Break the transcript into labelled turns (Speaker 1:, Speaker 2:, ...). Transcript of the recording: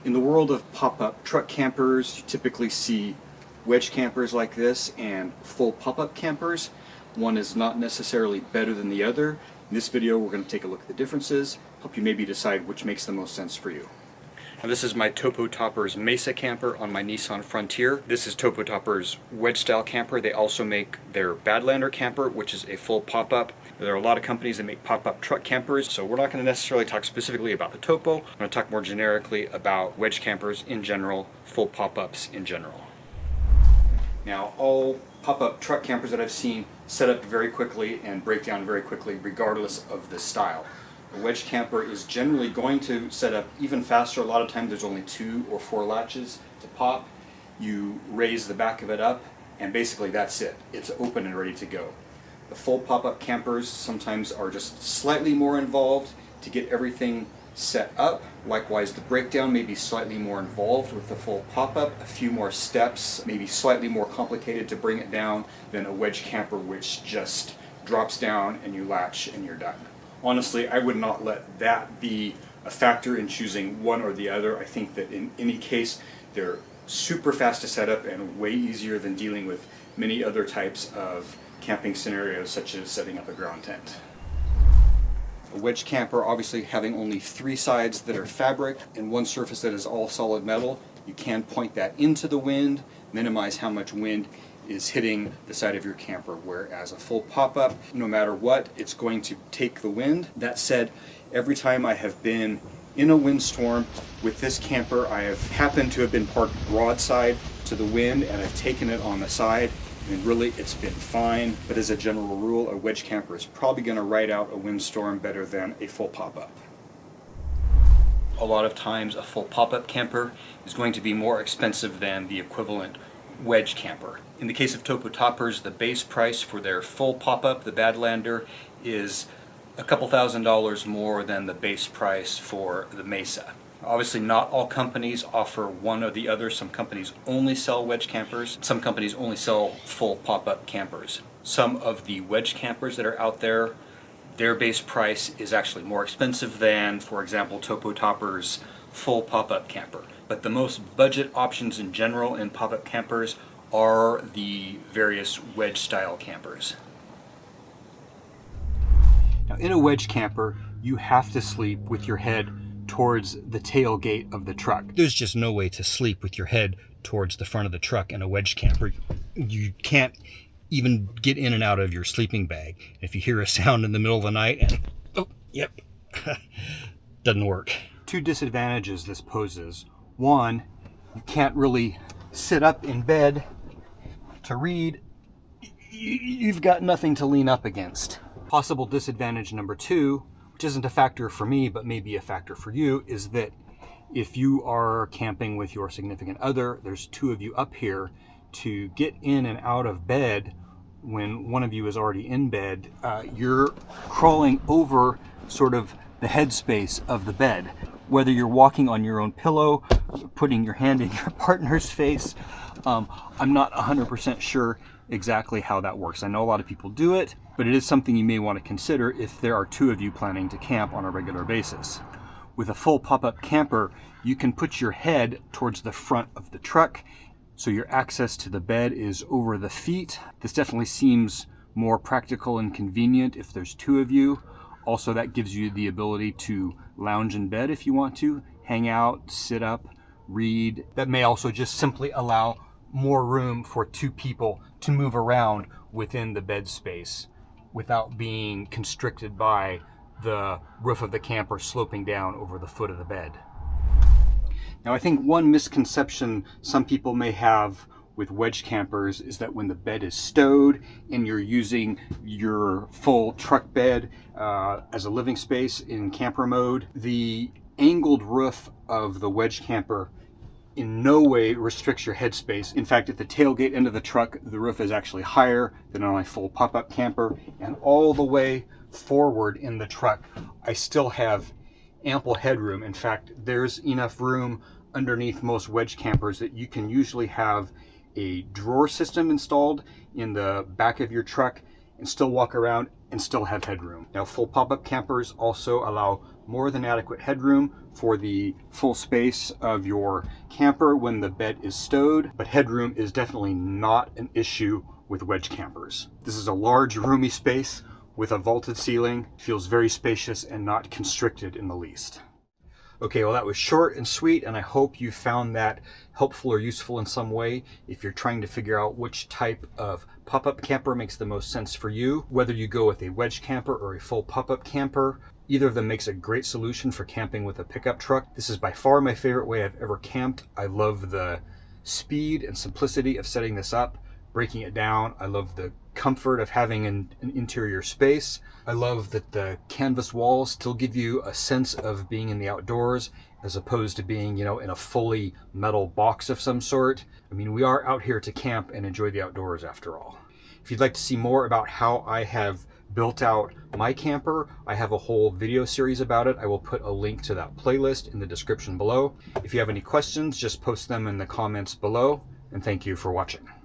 Speaker 1: In the world of pop-up truck campers, you typically see wedge campers like this and full pop-up campers. One is not necessarily better than the other. In this video, we're going to take a look at the differences, help you maybe decide which makes the most sense for you. Now, this is my Topo Toppers Mesa camper on my Nissan Frontier. This is Topo Toppers Wedge-style camper. They also make their Badlander camper, which is a full pop-up. There are a lot of companies that make pop-up truck campers, so we're not going to necessarily talk specifically about the Topo. I'm going to talk more generically about wedge campers in general, full pop-ups in general. Now, all pop-up truck campers that I've seen set up very quickly and break down very quickly regardless of the style. A wedge camper is generally going to set up even faster. A lot of times there's only 2 or 4 latches to pop. You raise the back of it up and basically that's it. It's open and ready to go. The full pop-up campers sometimes are just slightly more involved to get everything set up. Likewise, the breakdown may be slightly more involved with the full pop-up, a few more steps, maybe slightly more complicated to bring it down than a wedge camper, which just drops down and you latch and you're done. Honestly, I would not let that be a factor in choosing one or the other. I think that in any case, they're super fast to set up and way easier than dealing with many other types of camping scenarios, such as setting up a ground tent. A wedge camper obviously having only 3 sides that are fabric and 1 surface that is all solid metal. You can point that into the wind, minimize how much wind is hitting the side of your camper, whereas a full pop-up, no matter what, it's going to take the wind. That said, every time I have been in a windstorm with this camper, I have happened to have been parked broadside to the wind and I've taken it on the side, and really it's been fine. But as a general rule, a wedge camper is probably going to ride out a windstorm better than a full pop-up. A lot of times a full pop-up camper is going to be more expensive than the equivalent wedge camper. In the case of Topo Toppers, the base price for their full pop-up, the Badlander, is a couple $1,000s more than the base price for the Mesa. Obviously, not all companies offer one or the other. Some companies only sell wedge campers. Some companies only sell full pop-up campers. Some of the wedge campers that are out there, their base price is actually more expensive than, for example, Topo Toppers' full pop-up camper. But the most budget options in general in pop-up campers are the various wedge-style campers. Now, in a wedge camper, you have to sleep with your head towards the tailgate of the truck. There's just no way to sleep with your head towards the front of the truck in a wedge camper. You can't even get in and out of your sleeping bag. If you hear a sound in the middle of the night and, oh, yep, doesn't work. 2 disadvantages this poses. 1, you can't really sit up in bed to read. You've got nothing to lean up against. Possible disadvantage number 2, which isn't a factor for me, but maybe a factor for you, is that if you are camping with your significant other, there's 2 of you up here, to get in and out of bed when one of you is already in bed, you're crawling over sort of the headspace of the bed. Whether you're walking on your own pillow, putting your hand in your partner's face, I'm not 100% sure exactly how that works. I know a lot of people do it, but it is something you may want to consider if there are 2 of you planning to camp on a regular basis. With a full pop-up camper, you can put your head towards the front of the truck, so your access to the bed is over the feet. This definitely seems more practical and convenient if there's 2 of you. Also, that gives you the ability to lounge in bed if you want to, hang out, sit up, read. That may also just simply allow more room for 2 people to move around within the bed space without being constricted by the roof of the camper sloping down over the foot of the bed. Now, I think one misconception some people may have with wedge campers is that when the bed is stowed and you're using your full truck bed as a living space in camper mode, the angled roof of the wedge camper in no way restricts your headspace. In fact, at the tailgate end of the truck, the roof is actually higher than on a full pop-up camper, and all the way forward in the truck, I still have ample headroom. In fact, there's enough room underneath most wedge campers that you can usually have a drawer system installed in the back of your truck and still walk around and still have headroom. Now, full pop-up campers also allow more than adequate headroom for the full space of your camper when the bed is stowed, but headroom is definitely not an issue with wedge campers. This is a large, roomy space with a vaulted ceiling. It feels very spacious and not constricted in the least. Okay, well that was short and sweet, and I hope you found that helpful or useful in some way if you're trying to figure out which type of pop-up camper makes the most sense for you, whether you go with a wedge camper or a full pop-up camper. Either of them makes a great solution for camping with a pickup truck. This is by far my favorite way I've ever camped. I love the speed and simplicity of setting this up, breaking it down. I love the comfort of having an interior space. I love that the canvas walls still give you a sense of being in the outdoors as opposed to being, you know, in a fully metal box of some sort. I mean, we are out here to camp and enjoy the outdoors after all. If you'd like to see more about how I have built out my camper, I have a whole video series about it. I will put a link to that playlist in the description below. If you have any questions, just post them in the comments below, and thank you for watching.